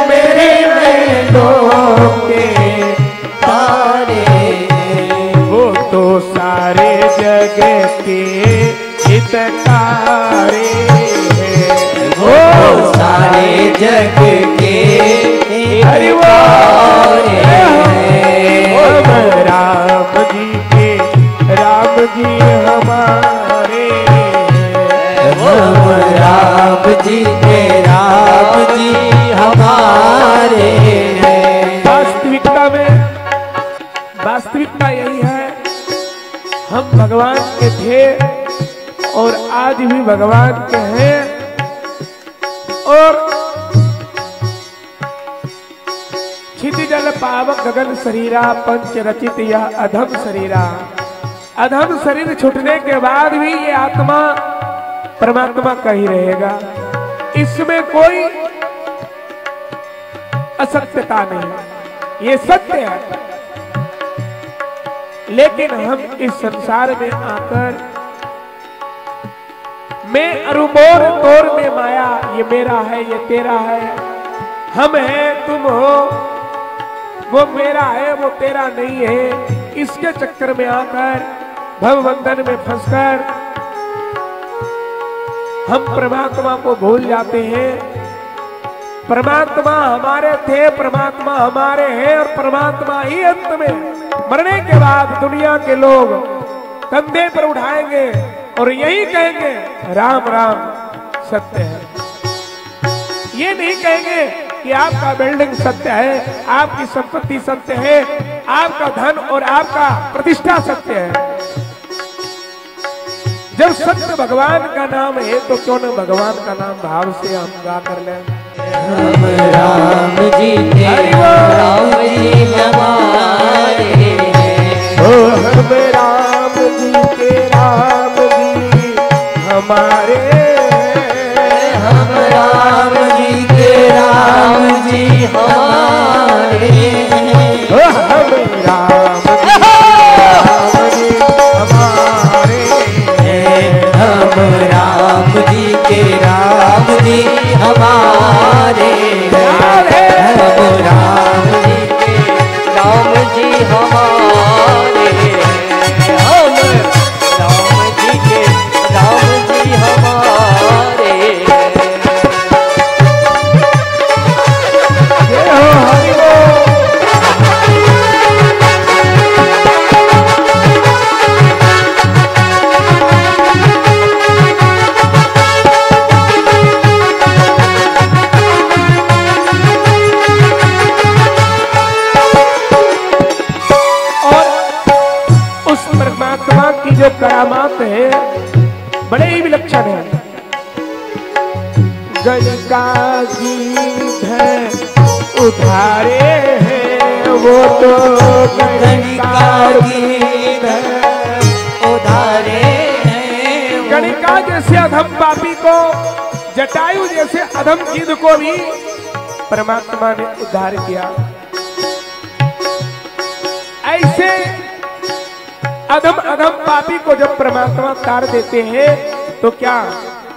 मेरे महलों के तारे वो तो सारे जग के हितकारी हैं, वो सारे जग के हितकारी हैं। राम जी हमारे, राम जी हमारे हैं। वास्तविकता यही है, हम भगवान के थे और आज भी भगवान के हैं। और क्षिति जल पावक गगन शरीरा पंच रचित यह अधम शरीरा। अधम शरीर छूटने के बाद भी ये आत्मा परमात्मा का ही रहेगा, इसमें कोई असत्यता नहीं, ये सत्य है। लेकिन हम इस संसार में आकर मैं अरुमोर तोर में माया, ये मेरा है ये तेरा है, हम है तुम हो, वो मेरा है वो तेरा नहीं है, इसके चक्कर में आकर भवबंधन में फंसकर हम परमात्मा को भूल जाते हैं। परमात्मा हमारे थे, परमात्मा हमारे हैं और परमात्मा ही अंत में मरने के बाद दुनिया के लोग कंधे पर उठाएंगे और यही कहेंगे राम राम सत्य है। ये नहीं कहेंगे कि आपका बिल्डिंग सत्य है, आपकी संपत्ति सत्य है, आपका धन और आपका प्रतिष्ठा सत्य है। जब सत्य भगवान का नाम है तो क्यों न भगवान का नाम भाव से हम गा कर लें। राम जी हमारे ओ हम राम जी के राम जी हमारे, हम राम जी के राम जी हमारे, ओ हम राम जी हमारे, हम राम जी के राम जी हमारे, हम राम जी के राम जी हमारे, हम राम जी के राम जी हमारे। जय हो हरि बोल। की जो करामात है बड़े ही विलक्षण है। गणिका गीत है उधारे हैं, वो तो गणिका गीत है उधारे हैं। गणिका जैसे अधम पापी को, जटायु जैसे अधम गिद्ध को भी परमात्मा ने उद्धार किया। ऐसे अधम पापी को जब परमात्मा तार देते हैं तो क्या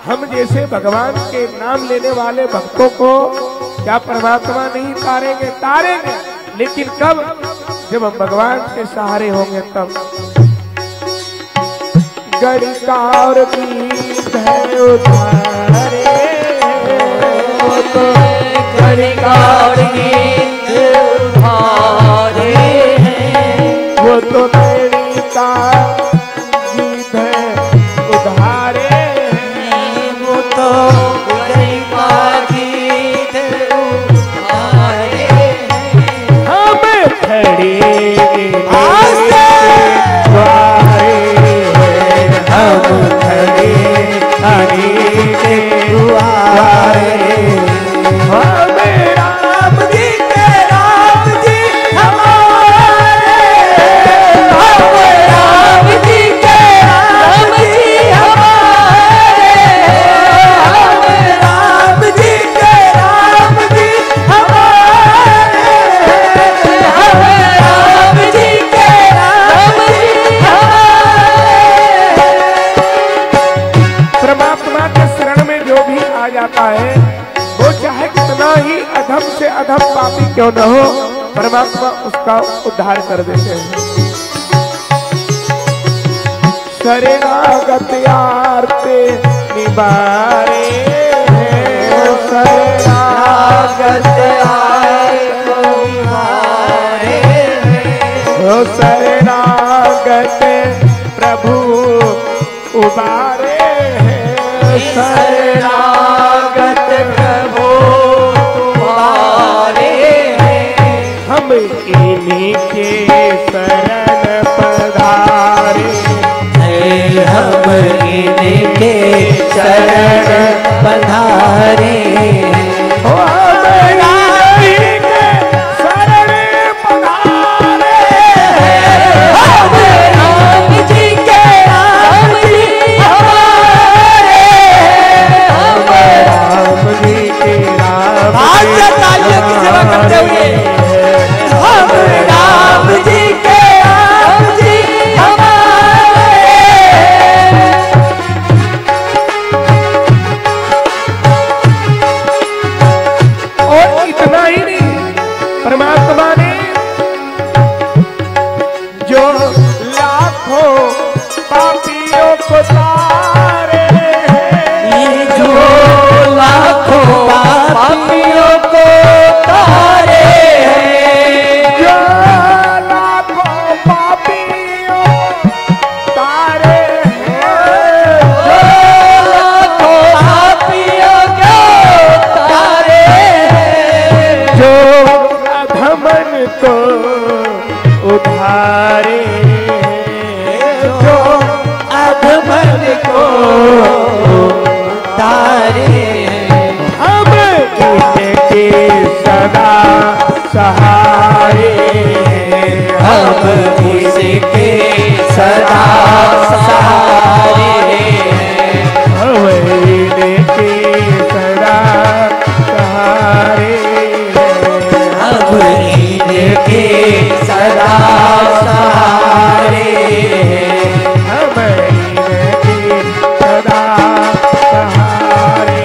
हम जैसे भगवान के नाम लेने वाले भक्तों को क्या परमात्मा नहीं तारेंगे? तारेंगे, लेकिन कब? जब हम भगवान के सहारे होंगे तब। गणिका और गीत है उधारे, गणिका और गीत उधारे हैं, वो तो गणिका गीत है उधारे हैं, वो तो गणिका गीत उधारे हैं। हम खड़े हम खड़े हरि के द्वारे, हम राम जी के जाता है, वो चाहे कितना ही अधम से अधम पापी क्यों न हो, परमात्मा उसका उद्धार कर देते हैं। शरणागत आरते निवारे, शरणागत आरते निवारे, ओ शरणागत प्रभु उबारे, शरणागत प्रभु तुम्हारे, हम इन्हीं के शरण पधारे, हम इनके शरण पधारे, हम इन्हीं के शरण पधारे, हम राम जी के राम जी हमारे, हम राम जी के राम तालियों की सेवा करते हुए, हम राम जी के राम जी हमारे। और इतना ही नहीं, परमात्मा ने जो लाखों पापियों को तारे, ये जो लाखों पापियों को तारे हैं, जो लाखों पापियों को तारे हैं, जो लाखों पापियों को तारे हैं, जो अधमन को उधारे, जो अधमन को तारे हैं, हम इनके सदा सहारे, हम इसके सदा सहारे हैं, हम इनके सदा सहारे, हम इनके सदा सहारे हैं, हम इनके सदा सहारे,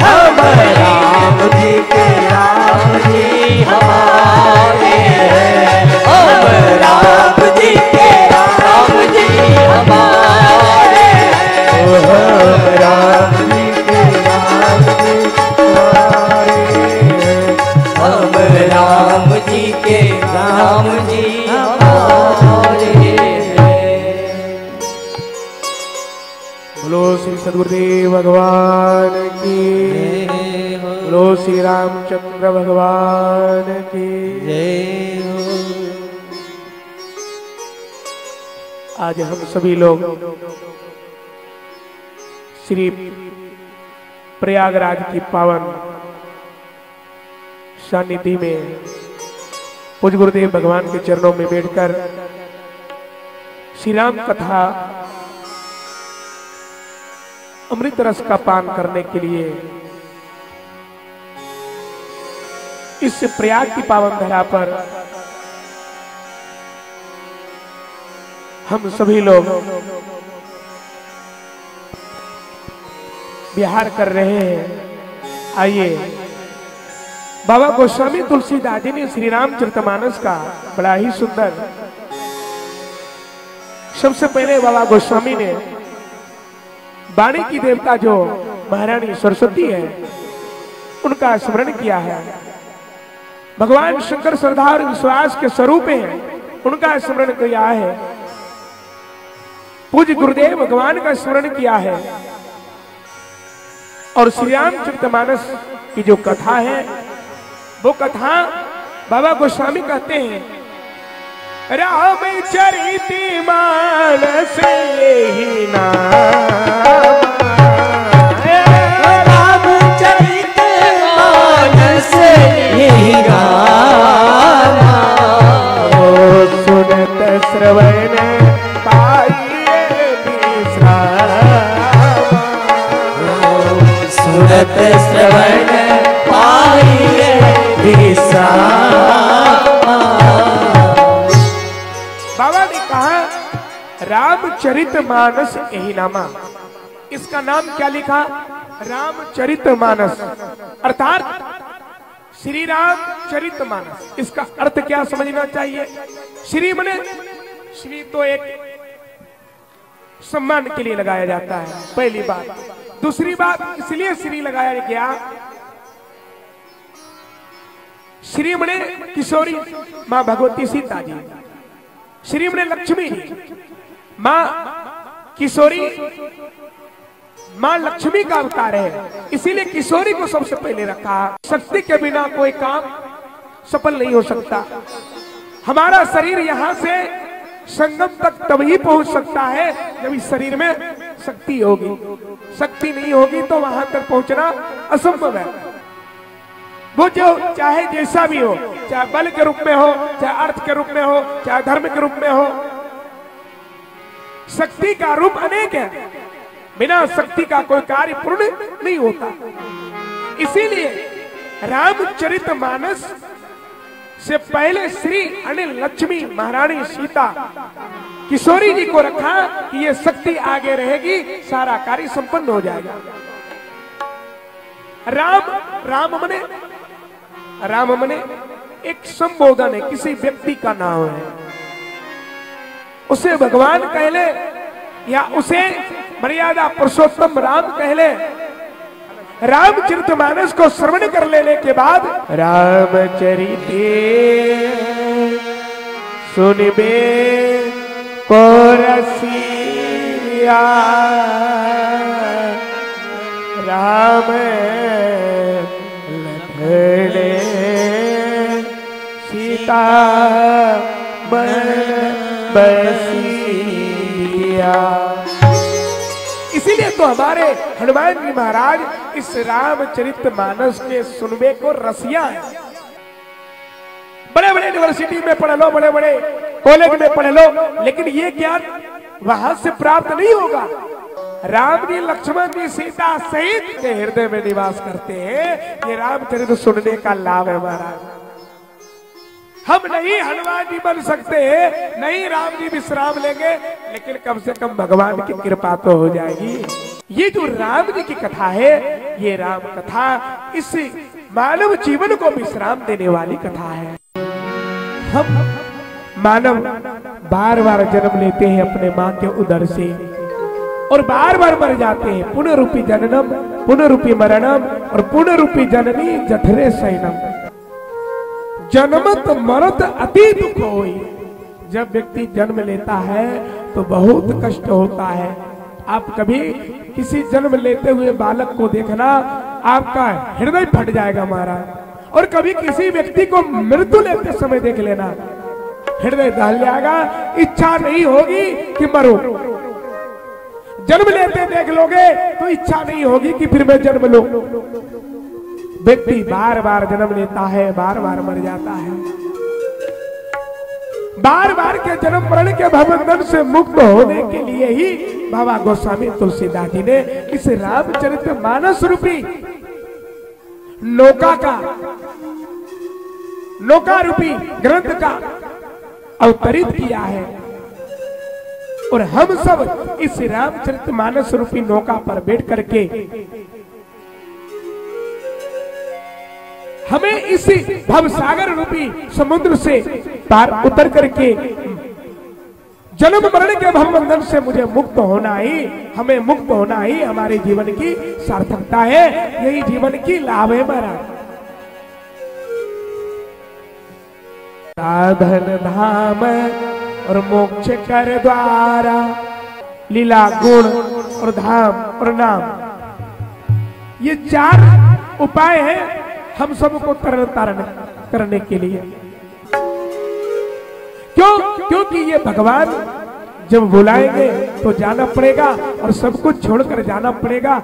हम राम जी के राम जी हमारे हैं, हम राम जी के राम जी हमारे हैं, हम राम जी के राम जी हमारे, हम राम जी के राम जी हमारे हैं। बोलो श्री सद्गुरुदेव भगवान की, बोलो श्री रामचंद्र भगवान की। आज हम सभी लोग श्री प्रयागराज की पावन सानिधि में पूज्य गुरुदेव भगवान के चरणों में बैठकर श्री राम कथा अमृत रस का पान करने के लिए इस प्रयाग की पावन धरा पर हम सभी लोग विहार कर रहे हैं। आइए, बाबा गोस्वामी तुलसीदास जी ने श्री रामचरितमानस का बड़ा ही सुंदर, सबसे पहले बाबा गोस्वामी ने वाणी की देवता जो महारानी सरस्वती है उनका स्मरण किया है। भगवान शंकर श्रद्धा और विश्वास के स्वरूप हैं, उनका स्मरण किया है। पूज्य गुरुदेव भगवान का स्मरण किया है। और श्री रामचरितमानस की जो कथा है वो कथा बाबा गोस्वामी कहते हैं, रामचरितमानस यही नाम, रामचरितमानस यही नाम, सुनत श्रवण पाइए विश्राम, सुनत श्रवण पाइए विश्राम। बाबा ने कहा रामचरितमानस यही नामा, इसका नाम क्या लिखा? रामचरितमानस, अर्थात श्री रामचरितमानस। इसका अर्थ क्या समझना चाहिए? श्री मने, श्री तो एक सम्मान के लिए लगाया जाता है, पहली बात। दूसरी बात, इसलिए श्री लगाया गया, श्री मने किशोरी मां भगवती सीता जी, श्री मने लक्ष्मी जी, मां किशोरी मां लक्ष्मी का अवतार है, इसीलिए किशोरी को सबसे पहले रखा। शक्ति के बिना कोई काम सफल नहीं हो सकता। हमारा शरीर यहां से संगम तक तभी पहुंच सकता है जब इस शरीर में शक्ति होगी। शक्ति नहीं होगी तो वहां तक पहुंचना असंभव है। वो जो चाहे जैसा भी हो, चाहे बल के रूप में हो, चाहे अर्थ के रूप में हो, चाहे धर्म के रूप में हो, शक्ति का रूप अनेक है। बिना शक्ति का कोई कार्य पूर्ण नहीं होता। इसीलिए रामचरितमानस से पहले श्री अनिल लक्ष्मी महारानी सीता किशोरी जी को रखा कि ये शक्ति आगे रहेगी, सारा कार्य संपन्न हो जाएगा। राम मने एक संबोधन है, किसी व्यक्ति का नाम है। उसे भगवान कह ले या उसे मर्यादा पुरुषोत्तम राम कह ले। रामचरितमानस को श्रवण कर लेने के बाद रामचरिते सुनबे को रसिया, राम लखने सीता मन बसिया। इसीलिए तो हमारे हनुमान जी महाराज इस रामचरितमानस के सुनबे को रसिया है। बड़े बड़े यूनिवर्सिटी में पढ़ लो, बड़े बड़े कॉलेज में पढ़ लो, लेकिन ये ज्ञान वहां से प्राप्त नहीं होगा। राम जी लक्ष्मण जी सीता सहित के हृदय में निवास करते हैं। ये रामचरित सुनने का लाभ है महाराज। हम नहीं हनुमान जी बन सकते हैं, नहीं राम जी विश्राम लेंगे, लेकिन कम से कम भगवान की कृपा तो हो जाएगी। ये जो राम जी की कथा है, ये राम कथा इस मानव जीवन को विश्राम देने वाली कथा है। हम मानव बार बार जन्म लेते हैं अपने माँ के उदर से और बार बार मर जाते हैं। पुनः रूपी जननम, पुनः रूपी मरणम और पुनः रूपी जननी जठरे शयनम। जन्मत मरत अति दुख होई। जब व्यक्ति जन्म लेता है तो बहुत कष्ट होता है। आप कभी किसी जन्म लेते हुए बालक को देखना, आपका हृदय फट जाएगा महाराज। और कभी किसी व्यक्ति को मृत्यु लेते समय देख लेना, हृदय दहल जाएगा, इच्छा नहीं होगी कि मरो। जन्म लेते देख लोगे तो इच्छा नहीं होगी कि फिर मैं जन्म लूं। व्यक्ति बार बार जन्म लेता है, बार बार मर जाता है। बार बार के जन्म मरण के भवबंधन से मुक्त होने के लिए ही बाबा गोस्वामी तुलसीदास जी ने इस रामचरितमानस रूपी नौका रूपी ग्रंथ का अवतरित किया है। और हम सब इस रामचरितमानस रूपी नौका पर बैठ करके हमें इसी भवसागर रूपी समुद्र से पार उतर करके जन्म मरण के भवबंधन से मुझे मुक्त होना ही, हमें मुक्त होना ही हमारे जीवन की सार्थकता है। यही जीवन की लाभ है महाराज। साधन धाम और मोक्ष कर द्वारा, लीला गुण और धाम और नाम, ये चार उपाय हैं हम सबको तरण तारण करने के लिए। क्योंकि ये भगवान जब बुलाएंगे तो जाना पड़ेगा और सब कुछ छोड़कर जाना पड़ेगा।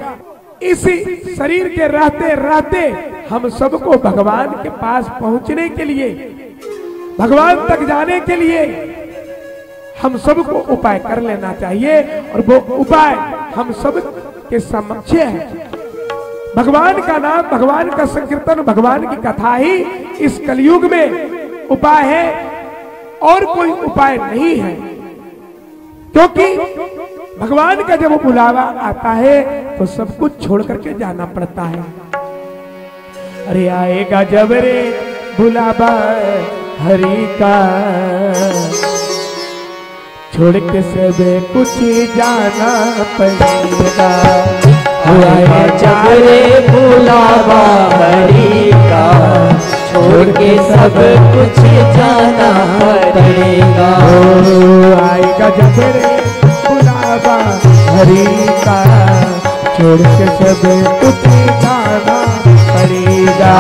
इसी शरीर के रहते रहते हम सबको भगवान के पास पहुंचने के लिए, भगवान तक जाने के लिए हम सबको उपाय कर लेना चाहिए। और वो उपाय हम सब के समक्ष है। भगवान का नाम, भगवान का संकीर्तन, भगवान की कथा ही इस कलयुग में उपाय है और कोई उपाय नहीं है। क्योंकि भगवान का जब बुलावा आता है तो सब कुछ छोड़ करके जाना पड़ता है। अरे आएगा जब रे बुलावा हरि का, छोड़ के सब कुछ जाना पड़ेगा। आएगा जब रे बुलावा हरि का, छोड़ के सब कुछ जाना पड़ेगा। आएगा जब रे बुलावा हरि का, छोड़ के सब कुछ जाना पड़ेगा।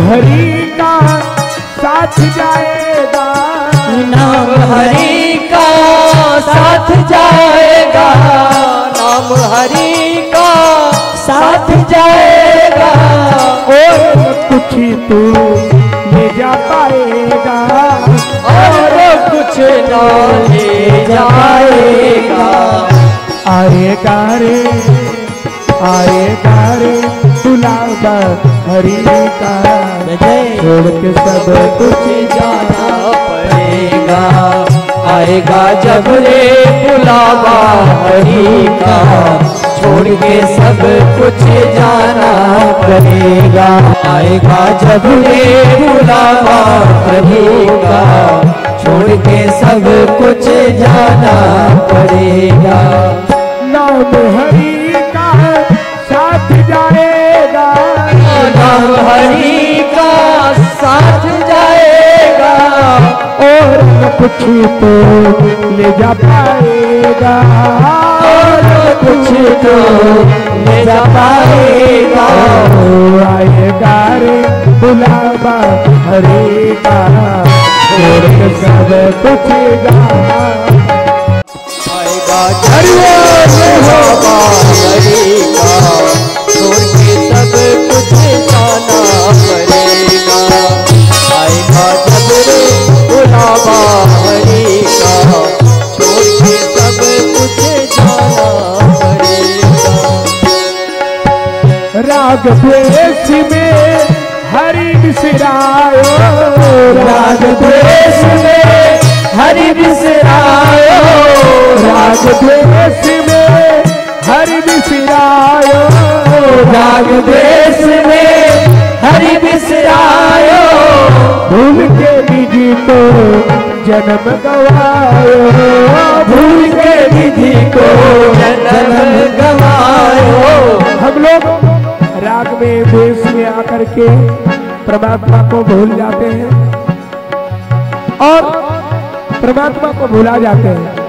हरि का साथ जाएगा, नाम हरि का साथ जाएगा, नाम हरि का साथ जाएगा। और कुछ तू ले जा पाएगा, और कुछ ना ले जाएगा। आएगा रे बुलावा हरि का, छोड़ के सब कुछ जाना पड़ेगा। आएगा जब रे बुलावा हरि का, छोड़ के सब कुछ जाना पड़ेगा। आएगा जब रे बुलावा हरि का, छोड़ के सब कुछ जाना पड़ेगा। नाम हरि का साथ जाएगा, नाम हरि का साथ जाएगा। और कुछ तो ले जा पाएगा, और कुछ तो ले जा पाएगा। आएगा रे बुलावा हरि का, छोड़ के सब कुछ जाना। आएगा बुलावा हरि का, छोड़ के सब कुछ जाना पड़ेगा। आएगा जब रे बुलावा हरि का, छोड़ के सब कुछ जाना पड़ेगा। राग द्वेष में हरि बिसरायो, राग द्वेष में हरि बिसरायो, राग द्वेष में हरि बिसरायो, राग द्वेष में हरि बिसरायो। भूल के विधि को जन्म गवायो, भूल के विधि को जन्म गवायो। हम लोग राग में द्वेष में आकर के परमात्मा को भूल जाते हैं और परमात्मा को भुला जाते हैं।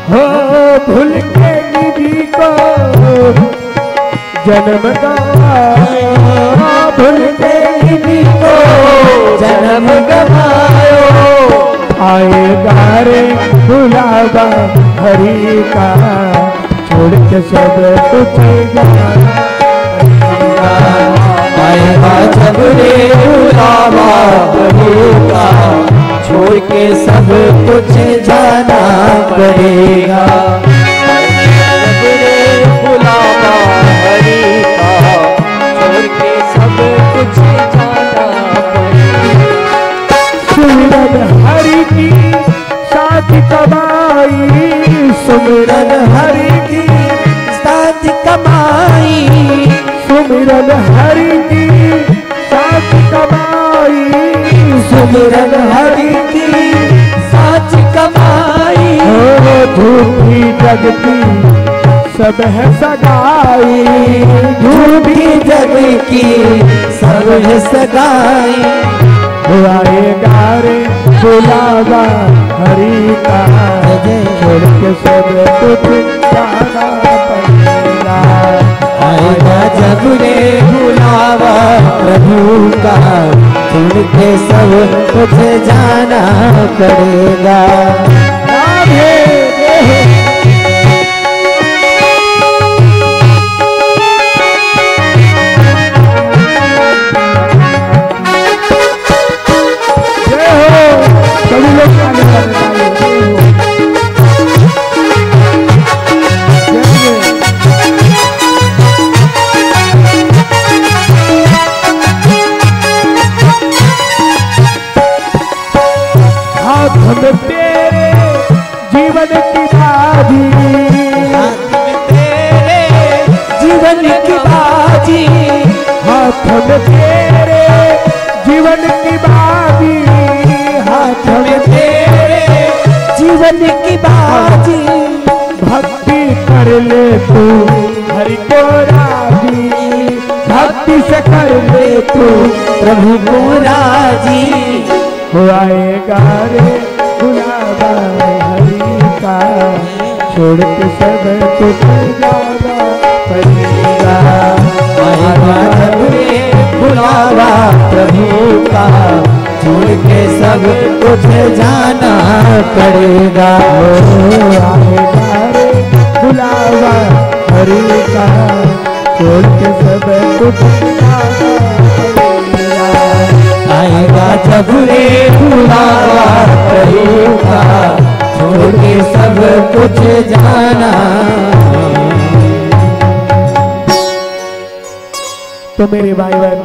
हो भूल के विधि को जन्म गवायो, भूल के विधि को जन्म गवायो। आएगा रे बुलावा हरि का, छोड़ के सब कुछ जाना। आएगा जब रे बुलावा हरि का, छोड़ के सब कुछ जाना पड़ेगा। जब रे बुलावा हरि का, छोड़ के सब कुछ जाना पड़ेगा। सुमिरन हरि की साथ कमाई, सुमिरन हरि की साथ कमाई, सुमिरन हरि की साथ कमाई, सुमिरन हरि की साथ कमाई। हो झूठी जगती सब है सगाई, झूठी जग की सब है सगाई। आएगा रे बुलावा हरि का, छोड़ के सब कुछ जाना पड़ेगा। आएगा जब रे बुलावा प्रभु का, छोड़ के सब कुछ जाना पड़ेगा। सभी लोग आगे बढ़ने चाहिए। हाथ में तेरे जीवन की बाजी, हाथ में तेरे जीवन की बाजी, हाथ में तेरे जीवन की बाजी, हाथ में तेरे जीवन की बाजी। भक्ति कर ले तू हरि को राजी, भक्ति से कर ले तू प्रभु को राजी। हो आएगा रे बुलावा हरि का, छोड़ के सब कुछ जाना पड़ेगा। आएगा जब रे बुलावा प्रभु का, छोड़ के सब कुछ जाना पड़ेगा। हो आएगा रे बुलावा हरि का, छोड़ के सब कुछ जाना पड़ेगा। आएगा जब रे बुलावा प्रभु का, छोड़ के सब कुछ जाना। तो मेरे भाई बहन,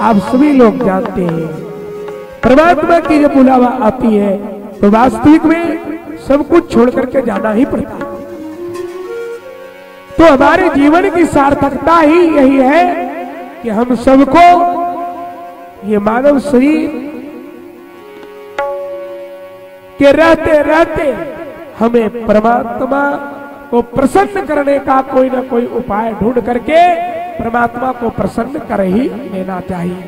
आप सभी लोग जानते हैं परमात्मा की जब बुलावा आती है तो वास्तविक में सब कुछ छोड़ करके जाना ही पड़ता है। तो हमारे जीवन की सार्थकता ही यही है कि हम सबको ये मानव शरीर के रहते रहते हमें परमात्मा को प्रसन्न करने का कोई ना कोई उपाय ढूंढ करके परमात्मा को प्रसन्न कर ही लेना चाहिए।